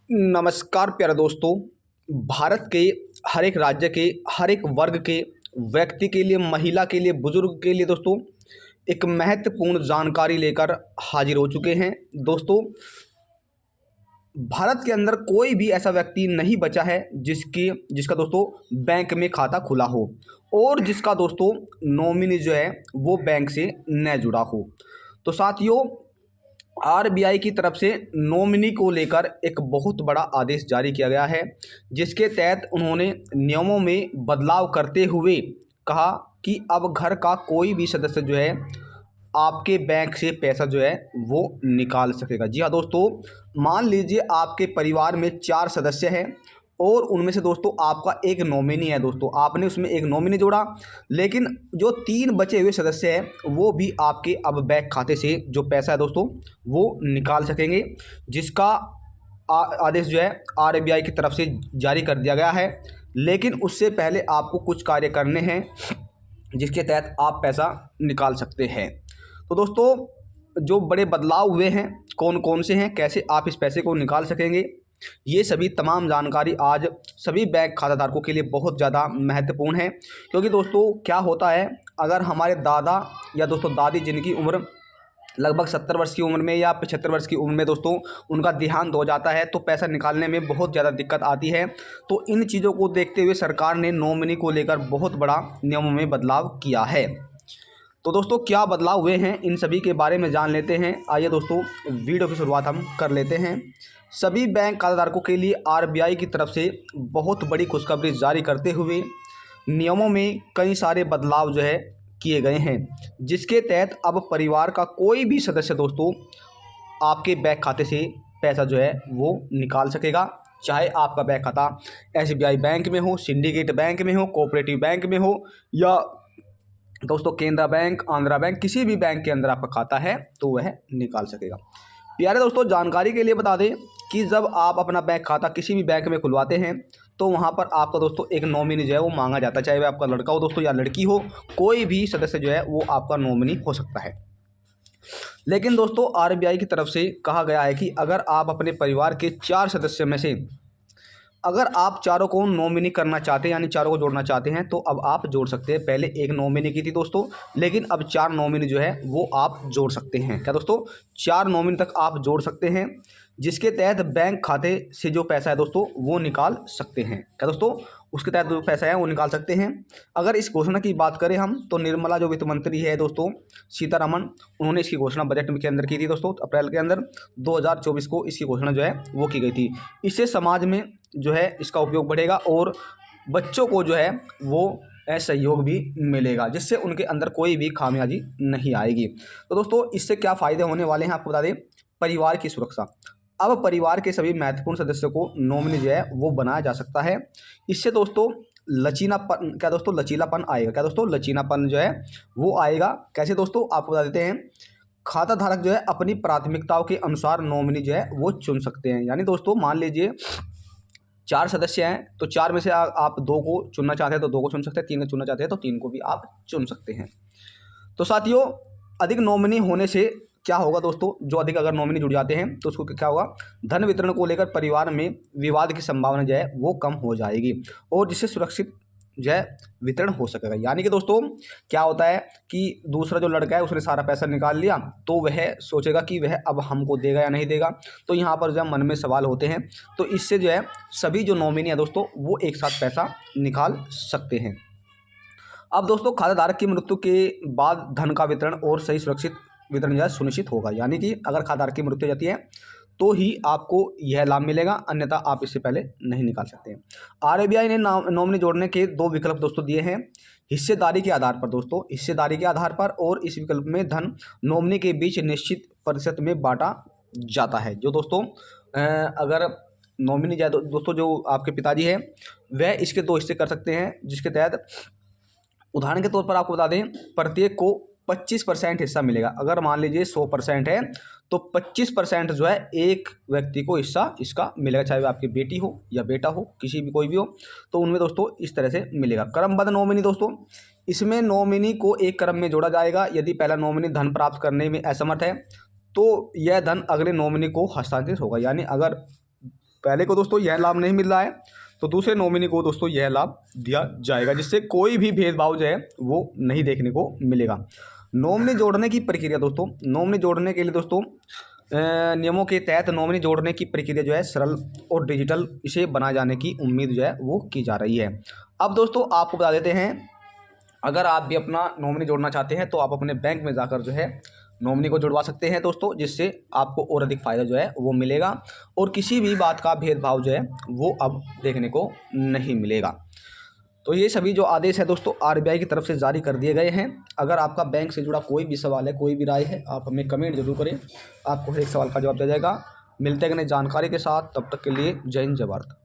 नमस्कार प्यारे दोस्तों। भारत के हर एक राज्य के हर एक वर्ग के व्यक्ति के लिए, महिला के लिए, बुजुर्ग के लिए दोस्तों एक महत्वपूर्ण जानकारी लेकर हाजिर हो चुके हैं। दोस्तों, भारत के अंदर कोई भी ऐसा व्यक्ति नहीं बचा है जिसका दोस्तों बैंक में खाता खुला हो और जिसका दोस्तों नॉमिनी जो है वो बैंक से न जुड़ा हो। तो साथियों, आरबीआई की तरफ से नॉमिनी को लेकर एक बहुत बड़ा आदेश जारी किया गया है, जिसके तहत उन्होंने नियमों में बदलाव करते हुए कहा कि अब घर का कोई भी सदस्य जो है आपके बैंक से पैसा जो है वो निकाल सकेगा। जी हाँ दोस्तों, मान लीजिए आपके परिवार में 4 सदस्य हैं और उनमें से दोस्तों आपका एक नॉमिनी है। दोस्तों, आपने उसमें एक नॉमिनी जोड़ा, लेकिन जो 3 बचे हुए सदस्य हैं वो भी आपके अब बैंक खाते से जो पैसा है दोस्तों वो निकाल सकेंगे, जिसका आदेश जो है आरबीआई की तरफ से जारी कर दिया गया है। लेकिन उससे पहले आपको कुछ कार्य करने हैं जिसके तहत आप पैसा निकाल सकते हैं। तो दोस्तों, जो बड़े बदलाव हुए हैं कौन कौन से हैं, कैसे आप इस पैसे को निकाल सकेंगे, ये सभी तमाम जानकारी आज सभी बैंक खाताधारकों के लिए बहुत ज़्यादा महत्वपूर्ण है। क्योंकि दोस्तों क्या होता है, अगर हमारे दादा या दोस्तों दादी जिनकी उम्र लगभग 70 वर्ष की उम्र में या 75 वर्ष की उम्र में दोस्तों उनका देहांत हो जाता है तो पैसा निकालने में बहुत ज़्यादा दिक्कत आती है। तो इन चीज़ों को देखते हुए सरकार ने नॉमिनी को लेकर बहुत बड़ा नियमों में बदलाव किया है। तो दोस्तों, क्या बदलाव हुए हैं इन सभी के बारे में जान लेते हैं। आइए दोस्तों, वीडियो की शुरुआत हम कर लेते हैं। सभी बैंक खाताधारकों के लिए आरबीआई की तरफ से बहुत बड़ी खुशखबरी जारी करते हुए नियमों में कई सारे बदलाव जो है किए गए हैं, जिसके तहत अब परिवार का कोई भी सदस्य दोस्तों आपके बैंक खाते से पैसा जो है वो निकाल सकेगा। चाहे आपका बैंक खाता एसबीआई बैंक में हो, सिंडिकेट बैंक में हो, कोऑपरेटिव बैंक में हो या दोस्तों केनरा बैंक, आंध्रा बैंक, किसी भी बैंक के अंदर आपका खाता है तो वह निकाल सकेगा। प्यारे दोस्तों, जानकारी के लिए बता दें कि जब आप अपना बैंक खाता किसी भी बैंक में खुलवाते हैं तो वहाँ पर आपका दोस्तों एक नॉमिनी जो है वो मांगा जाता है। चाहे वह आपका लड़का हो दोस्तों या लड़की हो, कोई भी सदस्य जो है वो आपका नॉमिनी हो सकता है। लेकिन दोस्तों आरबीआई की तरफ से कहा गया है कि अगर आप अपने परिवार के 4 सदस्य में से अगर आप चारों को नॉमिनी करना चाहते हैं, यानी चारों को जोड़ना चाहते हैं, तो अब आप जोड़ सकते हैं। पहले एक नॉमिनी की थी दोस्तों, लेकिन अब 4 नॉमिनी जो है वो आप जोड़ सकते हैं। क्या दोस्तों, 4 नॉमिनी तक आप जोड़ सकते हैं, जिसके तहत बैंक खाते से जो पैसा है दोस्तों वो निकाल सकते हैं। क्या दोस्तों, उसके तहत जो पैसा है वो निकाल सकते हैं। अगर इस घोषणा की बात करें हम, तो निर्मला जो वित्त मंत्री है दोस्तों सीतारमण, उन्होंने इसकी घोषणा बजट के अंदर की थी दोस्तों। अप्रैल के अंदर 2024 को इसकी घोषणा जो है वो की गई थी। इससे समाज में जो है इसका उपयोग बढ़ेगा और बच्चों को जो है वो सहयोग भी मिलेगा, जिससे उनके अंदर कोई भी खामियाजी नहीं आएगी। तो दोस्तों, इससे क्या फ़ायदे होने वाले हैं आपको बता दें। परिवार की सुरक्षा, अब परिवार के सभी महत्वपूर्ण सदस्यों को नॉमिनी जो है वो बनाया जा सकता है। इससे दोस्तों लचीलापन आएगा। क्या दोस्तों, लचीलापन जो है वो आएगा। कैसे दोस्तों, आपको बता देते हैं। खाता धारक जो है अपनी प्राथमिकताओं के अनुसार नॉमिनी जो है वो चुन सकते हैं। यानी दोस्तों मान लीजिए 4 सदस्य हैं तो 4 में से आप 2 को चुनना चाहते हैं तो 2 को चुन सकते हैं, 3 को चुनना चाहते हैं तो 3 को भी आप चुन सकते हैं। तो साथियों, अधिक नॉमिनी होने से क्या होगा दोस्तों, जो अधिक अगर नॉमिनी जुड़ जाते हैं तो उसको क्या होगा, धन वितरण को लेकर परिवार में विवाद की संभावना जो है वो कम हो जाएगी और जिससे सुरक्षित जो है वितरण हो सकेगा। यानी कि दोस्तों क्या होता है कि दूसरा जो लड़का है उसने सारा पैसा निकाल लिया तो वह सोचेगा कि वह अब हमको देगा या नहीं देगा, तो यहाँ पर जो है मन में सवाल होते हैं। तो इससे जो है सभी जो नॉमिनी है दोस्तों वो एक साथ पैसा निकाल सकते हैं। अब दोस्तों खाताधारक की मृत्यु के बाद धन का वितरण और सही सुरक्षित वितरण जो है सुनिश्चित होगा। यानी कि अगर खाताधारक की मृत्यु हो जाती है तो ही आपको यह लाभ मिलेगा, अन्यथा आप इससे पहले नहीं निकाल सकते हैं। आरबीआई ने नॉमिनी जोड़ने के 2 विकल्प दोस्तों दिए हैं, हिस्सेदारी के आधार पर दोस्तों, हिस्सेदारी के आधार पर, और इस विकल्प में धन नॉमिनी के बीच निश्चित प्रतिशत में बांटा जाता है। जो दोस्तों अगर नॉमिनी जाए दोस्तों जो आपके पिताजी है वह इसके 2 हिस्से कर सकते हैं, जिसके तहत उदाहरण के तौर पर आपको बता दें प्रत्येक को 25% हिस्सा मिलेगा। अगर मान लीजिए 100% है तो 25% जो है एक व्यक्ति को हिस्सा इसका मिलेगा, चाहे वह आपकी बेटी हो या बेटा हो, किसी भी कोई भी हो, तो उनमें दोस्तों इस तरह से मिलेगा। क्रमबद्ध नॉमिनी दोस्तों, इसमें नॉमिनी को एक क्रम में जोड़ा जाएगा। यदि पहला नॉमिनी धन प्राप्त करने में असमर्थ है तो यह धन अगले नॉमिनी को हस्तांतरित होगा। यानी अगर पहले को दोस्तों यह लाभ नहीं मिल रहा है तो दूसरे नॉमिनी को दोस्तों यह लाभ दिया जाएगा, जिससे कोई भी भेदभाव जो है वो नहीं देखने को मिलेगा। नॉमिनी जोड़ने की प्रक्रिया दोस्तों, नॉमिनी जोड़ने के लिए दोस्तों नियमों के तहत नॉमिनी जोड़ने की प्रक्रिया जो है सरल और डिजिटल इसे बनाए जाने की उम्मीद जो है वो की जा रही है। अब दोस्तों आपको बता देते हैं, अगर आप भी अपना नॉमिनी जोड़ना चाहते हैं तो आप अपने बैंक में जाकर जो है नॉमिनी को जुड़वा सकते हैं दोस्तों, जिससे आपको और अधिक फ़ायदा जो है वो मिलेगा और किसी भी बात का भेदभाव जो है वो अब देखने को नहीं मिलेगा। तो ये सभी जो आदेश है दोस्तों आरबीआई की तरफ से जारी कर दिए गए हैं। अगर आपका बैंक से जुड़ा कोई भी सवाल है, कोई भी राय है, आप हमें कमेंट जरूर करें, आपको हर एक सवाल का जवाब दिया जाएगा। मिलते हैं नई जानकारी के साथ, तब तक के लिए जय हिंद जय भारत।